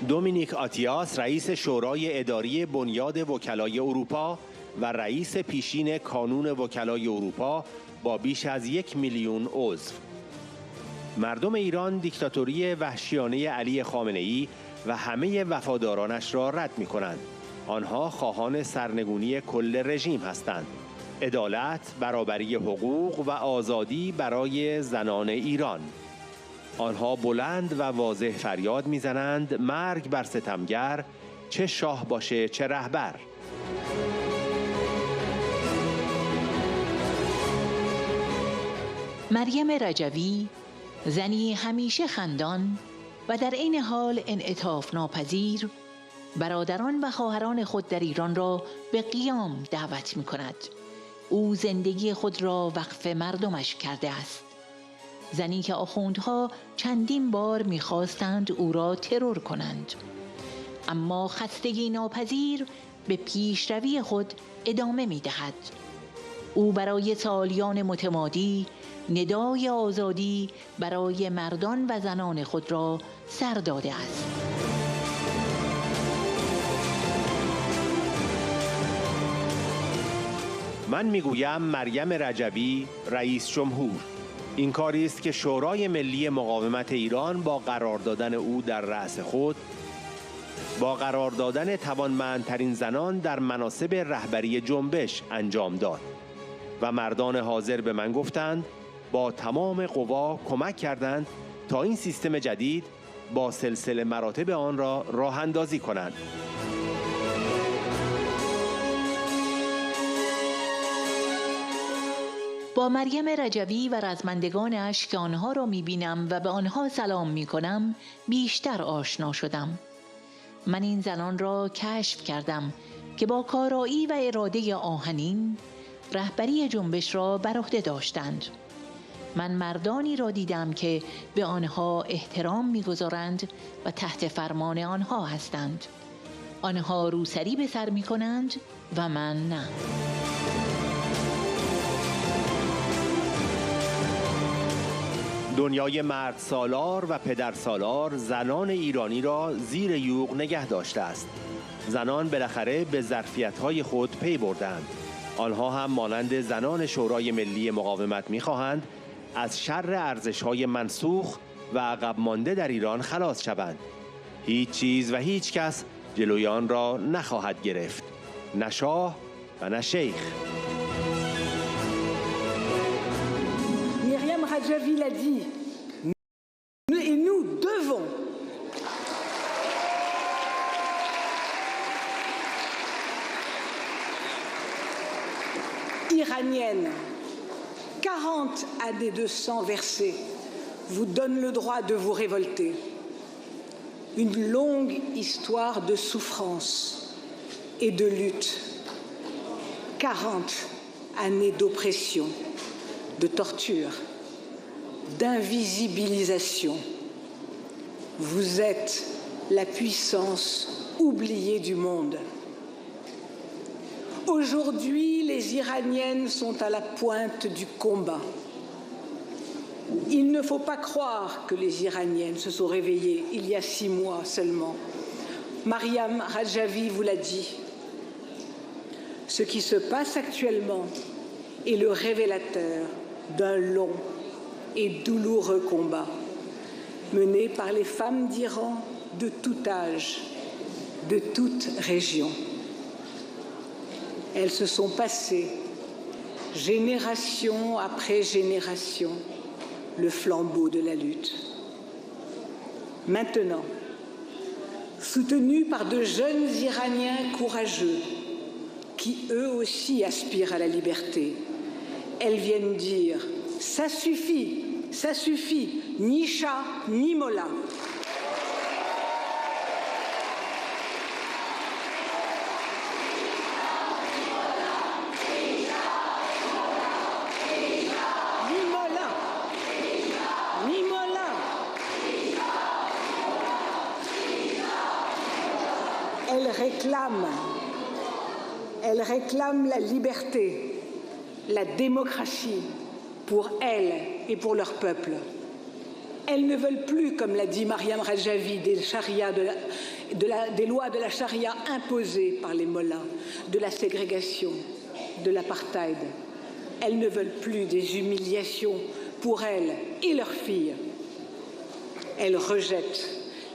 دومینیک آتیاس رئیس شورای اداری بنیاد وکلای اروپا و رئیس پیشین کانون وکلای اروپا با بیش از 1 میلیون عضو. مردم ایران دیکتاتوری وحشیانه علی خامنه‌ای و همه وفادارانش را رد می‌کنند. آنها خواهان سرنگونی کل رژیم هستند. عدالت، برابری حقوق و آزادی برای زنان ایران. آنها بلند و واضح فریاد می‌زنند مرگ بر ستمگر، چه شاه باشه چه رهبر. مریم رجوی، زنی همیشه خندان و در عین حال انعطاف ناپذیر، برادران و خواهران خود در ایران را به قیام دعوت می‌کند. او زندگی خود را وقف مردمش کرده است. زنی که آخوندها چندین بار می‌خواستند او را ترور کنند، اما خستگی ناپذیر به پیشروی خود ادامه می‌دهد. او برای سالیان متمادی ندای آزادی برای مردان و زنان خود را سر داده است. من میگویم مریم رجوی رئیس جمهور. این کاری است که شورای ملی مقاومت ایران با قرار دادن او در رأس خود، با قرار دادن توانمندترین زنان در مناصب رهبری جنبش انجام داد و مردان حاضر به من گفتند با تمام قوا کمک کردند تا این سیستم جدید با سلسله مراتب آن را راه اندازی کنند. با مریم رجوی و رزمندگانش که آنها را می‌بینم و به آنها سلام می‌کنم بیشتر آشنا شدم. من این زنان را کشف کردم که با کارایی و اراده آهنین رهبری جنبش را بر عهده داشتند. من مردانی را دیدم که به آنها احترام می‌گذارند و تحت فرمان آنها هستند. آنها روسری به سر می‌کنند و من نه. دنیای مرد سالار و پدر سالار زنان ایرانی را زیر یوغ نگه داشته است. زنان بالاخره به ظرفیت‌های خود پی بردند. آنها هم مانند زنان شورای ملی مقاومت می‌خواهند از شر ارزش‌های منسوخ و عقب مانده در ایران خلاص شوند. هیچ چیز و هیچ کس جلوی آن را نخواهد گرفت، نه شاه و نه شیخ. Myriam Rajavi l'a dit, et nous devons iranienne, 40 années de sang versé vous donnent le droit de vous révolter. Une longue histoire de souffrance et de lutte. 40 années d'oppression, de torture, d'invisibilisation. Vous êtes la puissance oubliée du monde. Aujourd'hui, les Iraniennes sont à la pointe du combat. Il ne faut pas croire que les Iraniennes se sont réveillées il y a 6 mois seulement. Mariam Rajavi vous l'a dit. Ce qui se passe actuellement est le révélateur d'un long et douloureux combat mené par les femmes d'Iran de tout âge, de toute région. Elles se sont passées, génération après génération, le flambeau de la lutte. Maintenant, soutenues par de jeunes Iraniens courageux qui eux aussi aspirent à la liberté, elles viennent dire « ça suffit, ni chat, ni mollah ». Elles réclament la liberté, la démocratie pour elles et pour leur peuple. Elles ne veulent plus, comme l'a dit Mariam Rajavi, des charias des lois de la charia imposées par les mollahs, de la ségrégation, de l'apartheid. Elles ne veulent plus des humiliations pour elles et leurs filles. Elles rejettent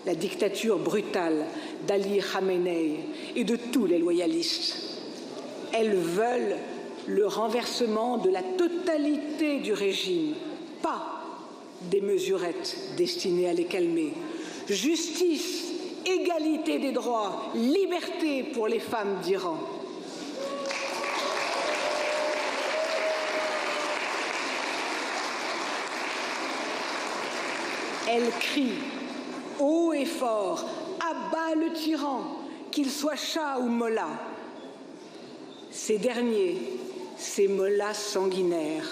la dictature brutale d'Ali Khamenei et de tous les loyalistes. Elles veulent le renversement de la totalité du régime, pas des mesurettes destinées à les calmer. Justice, égalité des droits, liberté pour les femmes d'Iran. Elles crient haut et fort, à bas le tyran, qu'il soit Shah ou mollah. Ces derniers, ces mollahs sanguinaires,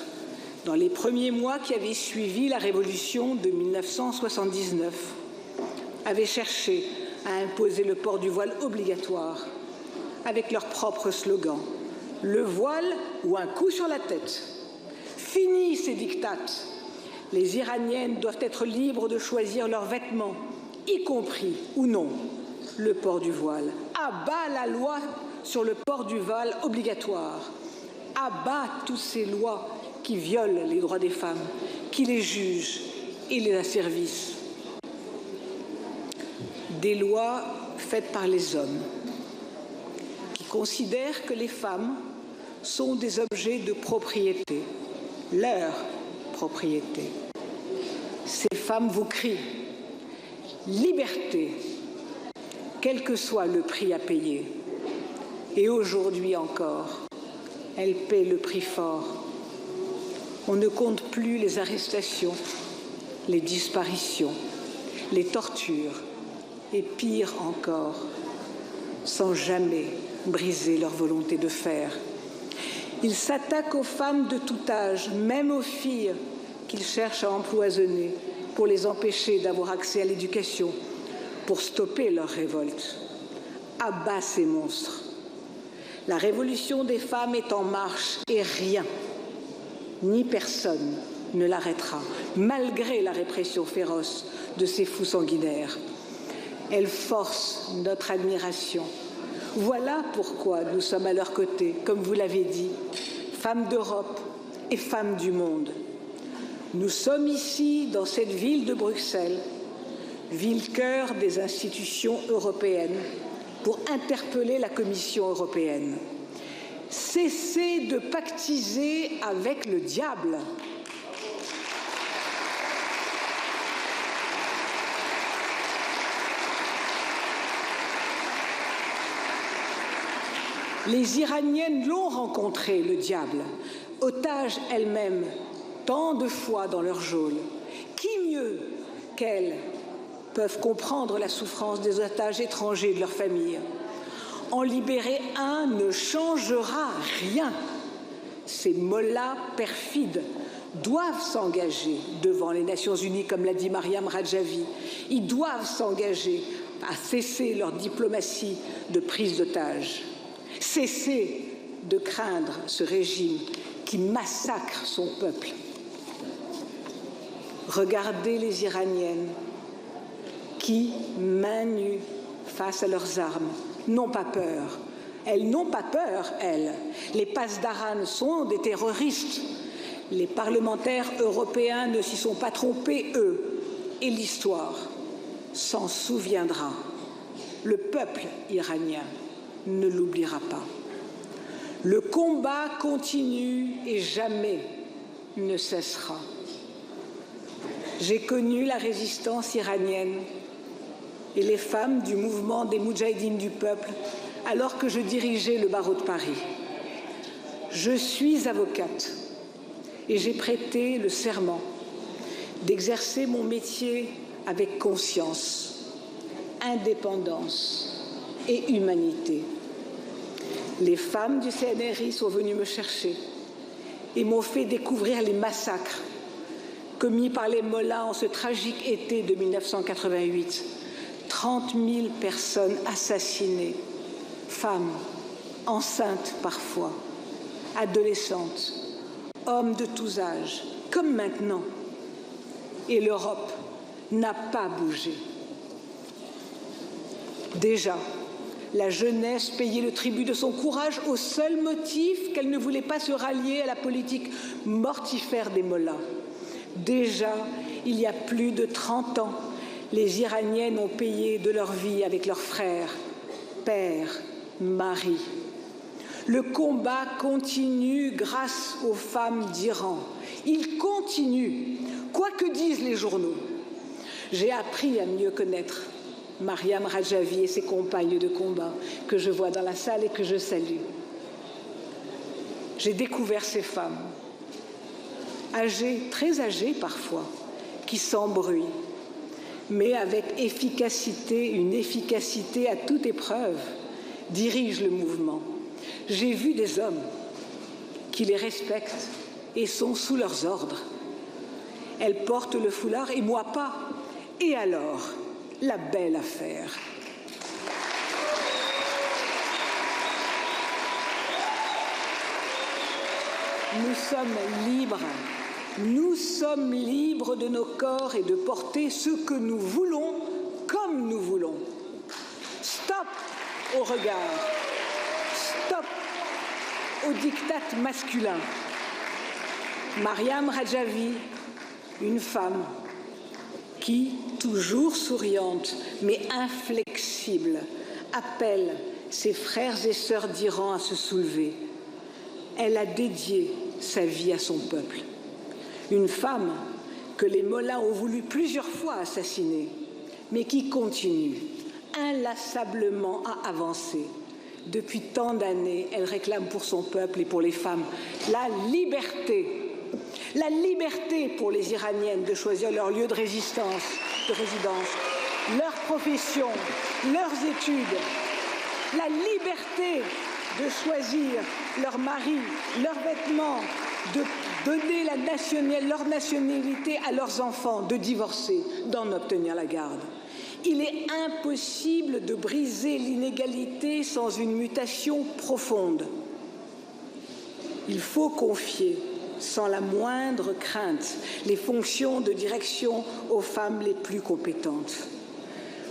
dans les premiers mois qui avaient suivi la révolution de 1979, avaient cherché à imposer le port du voile obligatoire avec leur propre slogan « Le voile ou un coup sur la tête ». Fini ces diktats. Les Iraniennes doivent être libres de choisir leurs vêtements, y compris ou non le port du voile. À bas la loi sur le port du voile obligatoire. À bas toutes ces lois qui violent les droits des femmes, qui les jugent et les asservissent. Des lois faites par les hommes qui considèrent que les femmes sont des objets de propriété, leur propriété. Ces femmes vous crient liberté, quel que soit le prix à payer. Et aujourd'hui encore, elles paient le prix fort. On ne compte plus les arrestations, les disparitions, les tortures et pire encore, sans jamais briser leur volonté de faire. Ils s'attaquent aux femmes de tout âge, même aux filles qu'ils cherchent à empoisonner pour les empêcher d'avoir accès à l'éducation, pour stopper leur révolte. À bas ces monstres. La révolution des femmes est en marche et rien, ni personne ne l'arrêtera, malgré la répression féroce de ces fous sanguinaires. Elle force notre admiration. Voilà pourquoi nous sommes à leur côté, comme vous l'avez dit, femmes d'Europe et femmes du monde. Nous sommes ici, dans cette ville de Bruxelles, ville-cœur des institutions européennes, pour interpeller la Commission européenne. Cessez de pactiser avec le diable. Les Iraniennes l'ont rencontré, le diable, otages elles-mêmes, tant de fois dans leur geôle. Qui mieux qu'elles peuvent comprendre la souffrance des otages étrangers de leur famille? En libérer un ne changera rien. Ces mollahs perfides doivent s'engager devant les Nations Unies, comme l'a dit Mariam Rajavi. Ils doivent s'engager à cesser leur diplomatie de prise d'otages. Cessez de craindre ce régime qui massacre son peuple. Regardez les Iraniennes qui, main nue, face à leurs armes, n'ont pas peur. Elles n'ont pas peur, elles. Les Pasdaran sont des terroristes. Les parlementaires européens ne s'y sont pas trompés, eux. Et l'histoire s'en souviendra. Le peuple iranien ne l'oubliera pas. Le combat continue et jamais ne cessera. J'ai connu la résistance iranienne et les femmes du mouvement des Moudjahidines du peuple alors que je dirigeais le barreau de Paris. Je suis avocate et j'ai prêté le serment d'exercer mon métier avec conscience, indépendance et humanité. Les femmes du CNRI sont venues me chercher et m'ont fait découvrir les massacres commis par les mollahs en ce tragique été de 1988. 30 000 personnes assassinées, femmes, enceintes parfois, adolescentes, hommes de tous âges, comme maintenant. Et l'Europe n'a pas bougé. Déjà, la jeunesse payait le tribut de son courage au seul motif qu'elle ne voulait pas se rallier à la politique mortifère des mollahs. Déjà, il y a plus de 30 ans, les Iraniennes ont payé de leur vie avec leurs frères, pères, maris. Le combat continue grâce aux femmes d'Iran. Il continue, quoi que disent les journaux. J'ai appris à mieux connaître Mariam Rajavi et ses compagnes de combat que je vois dans la salle et que je salue. J'ai découvert ces femmes, âgées, très âgées parfois, qui sans bruit, mais avec efficacité, une efficacité à toute épreuve, dirigent le mouvement. J'ai vu des hommes qui les respectent et sont sous leurs ordres. Elles portent le foulard et moi pas. Et alors, la belle affaire. Nous sommes libres. Nous sommes libres de nos corps et de porter ce que nous voulons comme nous voulons. Stop au regard. Stop au diktat masculin. Mariam Rajavi, une femme qui, toujours souriante mais inflexible, appelle ses frères et sœurs d'Iran à se soulever. Elle a dédié sa vie à son peuple. Une femme que les mollahs ont voulu plusieurs fois assassiner, mais qui continue inlassablement à avancer. Depuis tant d'années, elle réclame pour son peuple et pour les femmes la liberté. La liberté pour les Iraniennes de choisir leur lieu de résidence, leur profession, leurs études. La liberté de choisir leur mari, leurs vêtements, de donner leur nationalité à leurs enfants, de divorcer, d'en obtenir la garde. Il est impossible de briser l'inégalité sans une mutation profonde. Il faut confier, sans la moindre crainte, les fonctions de direction aux femmes les plus compétentes.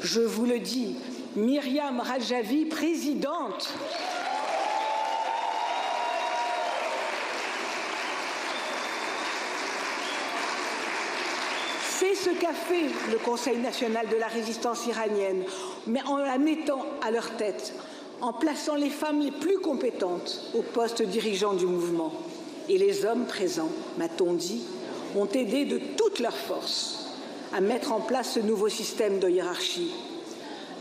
Je vous le dis, Myriam Rajavi, présidente, c'est ce qu'a fait le Conseil national de la résistance iranienne, mais en la mettant à leur tête, en plaçant les femmes les plus compétentes au poste dirigeant du mouvement. Et les hommes présents, m'a-t-on dit, ont aidé de toute leur force à mettre en place ce nouveau système de hiérarchie.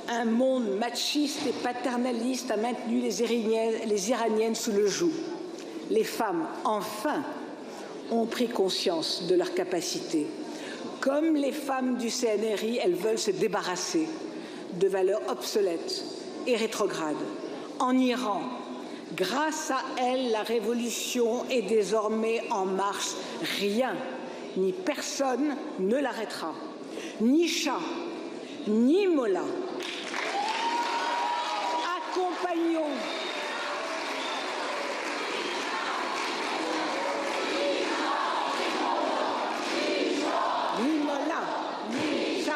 Un monde machiste et paternaliste a maintenu les Iraniennes sous le joug. Les femmes, enfin, ont pris conscience de leurs capacités. Comme les femmes du CNRI, elles veulent se débarrasser de valeurs obsolètes et rétrogrades. En Iran, grâce à elles, la révolution est désormais en marche. Rien, ni personne ne l'arrêtera. Ni Shah, ni Mollah. Accompagnons. Ni Mollah, ni Shah,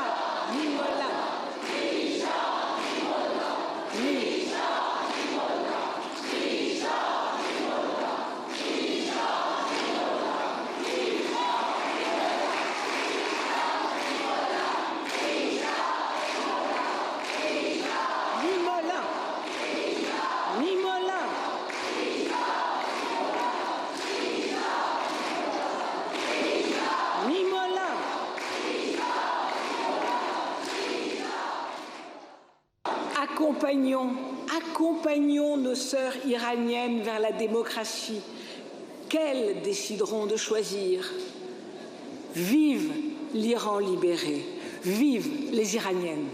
ni Mollah. Accompagnons nos sœurs iraniennes vers la démocratie qu'elles décideront de choisir. Vive l'Iran libéré, vive les Iraniennes.